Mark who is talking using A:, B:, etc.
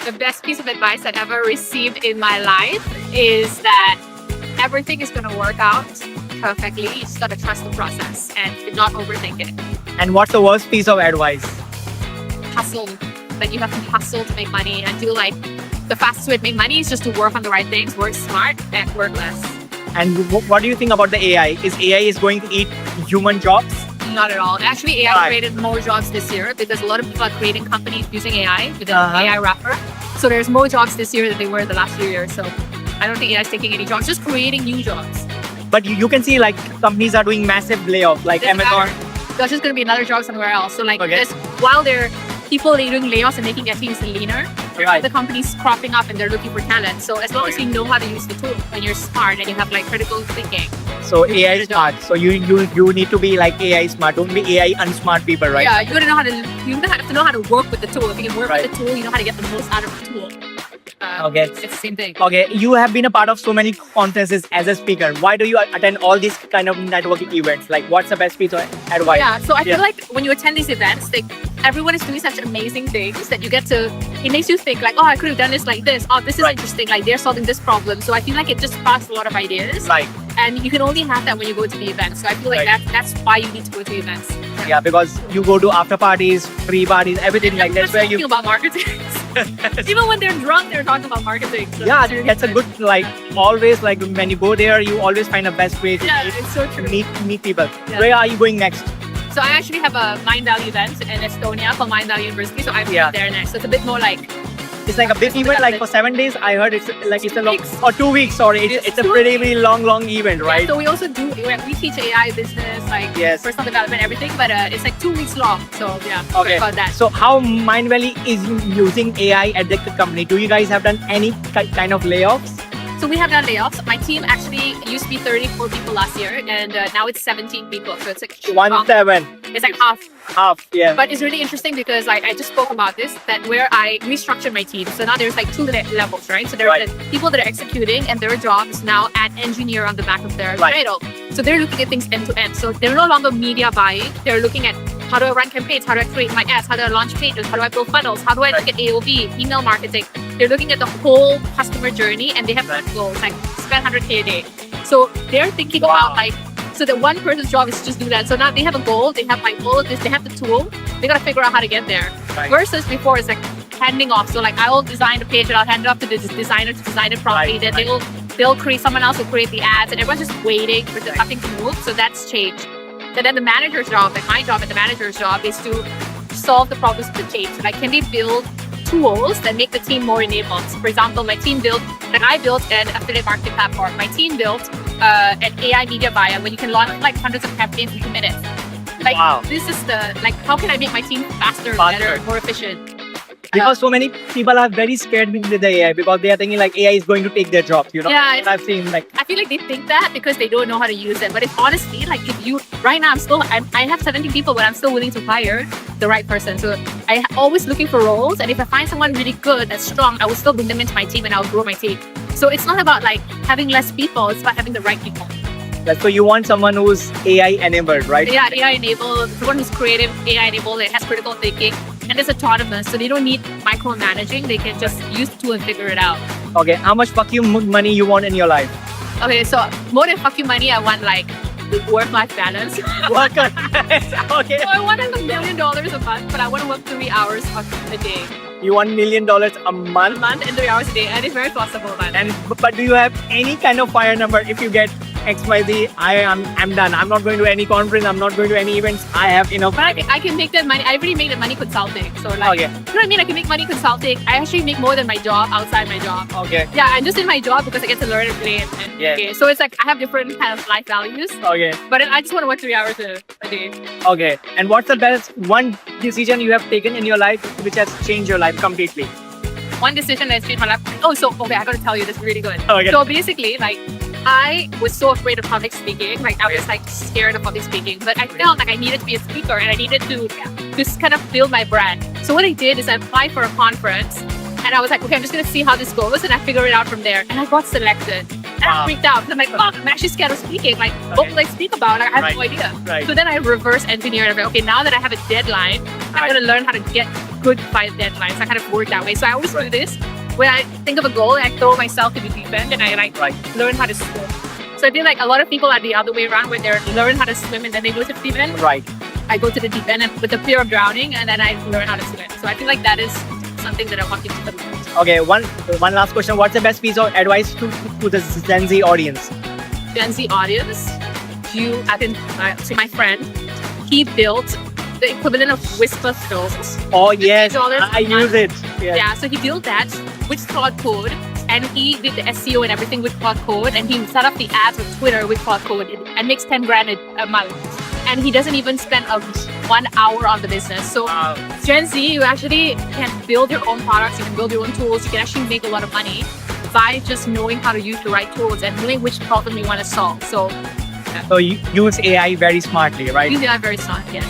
A: the best piece of advice I've ever received in my life is that everything is going to work out perfectly. You just got to trust the process and not overthink it.
B: And what's the worst piece of advice?
A: Hustle. Like you have to hustle to make money and do like the fastest way to make money is just to work on the right things, work smart and work less.
B: And what do you think about the AI? Is AI going to eat human jobs?
A: Not at all. Actually, AI created more jobs this year because a lot of people are creating companies using AI with an AI wrapper. So there's more jobs this year than they were the last few years. So I don't think AI is taking any jobs, just creating new jobs.
B: But you can see like companies are doing massive layoffs, like Amazon.
A: There's just going to be another job somewhere else. So like while they're doing layoffs and making their teams leaner, the company's cropping up and they're looking for talent. So as long as you know how to use the tool and you're smart and you have like critical thinking.
B: So AI is smart. So you need to be like AI smart. Don't be AI unsmart people, right?
A: Yeah, you have to know how to work with the tool. If you can work with the tool, you know how to get the most out of the tool. It's the same thing.
B: Okay, you have been a part of so many conferences as a speaker. Why do you attend all these kind of networking events? Like, what's the best piece of advice?
A: Yeah, so I feel like when you attend these events, like everyone is doing such amazing things that it makes you think like, oh, I could have done this like this. Oh, this is interesting. Like they're solving this problem. So I feel like it just sparks a lot of ideas.
B: Right.
A: And you can only have that when you go to the events. So I feel like that's why you need to go to events.
B: Yeah, because you go to after parties, free parties, everything like that's where you
A: talking about marketing. Even when they're drunk, they're talking about marketing. So
B: yeah, that's a good always when you go there, you always find a best way to
A: it's so true.
B: meet people. Yeah. Where are you going next?
A: So I actually have a Mindvalley event in Estonia called Mindvalley University. So I'm there next. So it's a bit more like
B: it's like a big event, like for 7 days. I heard it's a long or 2 weeks. Sorry, it's a pretty long event, right?
A: Yeah, so we also we teach AI business, like personal development, everything. But it's like 2 weeks long. So yeah, about that.
B: So how Mindvalley is using AI at the company? Do you guys have done any kind of layoffs?
A: So we have done layoffs. My team actually used to be 34 people last year, and now it's 17 people. So it's like
B: 17.
A: It's like half.
B: Half, yeah.
A: But it's really interesting because I just spoke about this, that where I restructured my team. So now there's like 2 levels, right? So there are the people that are executing and their job is now add engineer on the back of their title. So they're looking at things end to end. So they're no longer media buying. They're looking at how do I run campaigns? How do I create my ads? How do I launch pages? How do I build funnels? How do I look at AOV, email marketing? They're looking at the whole customer journey and they have goals like spend 100K a day. So they're thinking about so the one person's job is to just do that. So now they have a goal, they have all of this, they have the tool, they gotta figure out how to get there. Versus before it's like handing off. So like I will design a page and I'll hand it off to the designer to design it properly. Then they'll create, someone else will create the ads and everyone's just waiting for something to move. So that's changed. And then the manager's job, like my job and the manager's job is to solve the problems of the team. So like can they build tools that make the team more enabled? So for example, I built an affiliate marketing platform. My team built an AI media buyer where you can launch like hundreds of campaigns in 2 minutes. This is how can I make my team faster, better, more efficient?
B: Because so many people are very scared with the AI because they are thinking like AI is going to take their jobs, you know?
A: Yeah,
B: I've seen
A: I feel like they think that because they don't know how to use it. But if honestly, like right now I have 17 people, but I'm still willing to hire the right person. So I'm always looking for roles. And if I find someone really good, that's strong, I will still bring them into my team and I'll grow my team. So it's not about like having less people, it's about having the right people.
B: So you want someone who's AI enabled, right?
A: Yeah, AI enabled, someone who's creative, AI enabled, that has critical thinking, and is autonomous. So they don't need micromanaging. They can just use the tool and figure it out.
B: Okay, how much fuck you money you want in your life?
A: Okay, so more than fuck you money, I want like work-life balance.
B: Work-life balance, okay.
A: So I want like $1 million a month, but I want to work 3 hours a day.
B: You want $1 million a month?
A: A month and 3 hours a day, and it's very possible, man.
B: But do you have any kind of fire number if you get XYZ, I'm done. I'm not going to any conference. I'm not going to any events. I have enough.
A: But I can make that money. I already made that money consulting. So like, you know what I mean? I can make money consulting. I actually make more than my job outside my job.
B: Okay.
A: Yeah, I'm just in my job because I get to learn and play. Okay. So it's like I have different kind of life values.
B: Okay.
A: But I just want to work 3 hours a day.
B: Okay. And what's the best one decision you have taken in your life which has changed your life completely?
A: One decision that has changed my life. I got to tell you this really good.
B: Okay.
A: So basically, like, I was so afraid of public speaking. Like I was like scared of public speaking, but I felt like I needed to be a speaker and I needed to just kind of build my brand. So what I did is I applied for a conference and I was like, okay, I'm just going to see how this goes. And I figured it out from there. And I got selected. And I freaked out. I'm like, oh, I'm actually scared of speaking. Like, what will I speak about? I have no idea. So then I reverse engineered. Okay, now that I have a deadline, I'm going to learn how to good by deadlines. I kind of work that way. So I always do this. When I think of a goal, I throw myself into the deep end and I learn how to swim. So I feel like a lot of people are the other way around, where they learn how to swim and then they go to the deep end.
B: Right.
A: I go to the deep end and with the fear of drowning, and then I learn how to swim. So I feel like that is something that I want people to learn.
B: Okay, one last question. What's the best piece of advice to the Gen Z audience?
A: Gen Z audience, see my friend, he built the equivalent of Whisper skills.
B: Oh yes,
A: $50
B: I use it.
A: Yeah, so he built that with Claude Code, and he did the SEO and everything with Claude Code, and he set up the ads with Twitter with Claude Code, and makes 10 grand a month. And he doesn't even spend 1 hour on the business. So Gen Z, you actually can build your own products, you can build your own tools, you can actually make a lot of money by just knowing how to use the right tools and knowing which problem you want to solve. So
B: So you use AI very smartly, right?
A: use AI very smart, yes.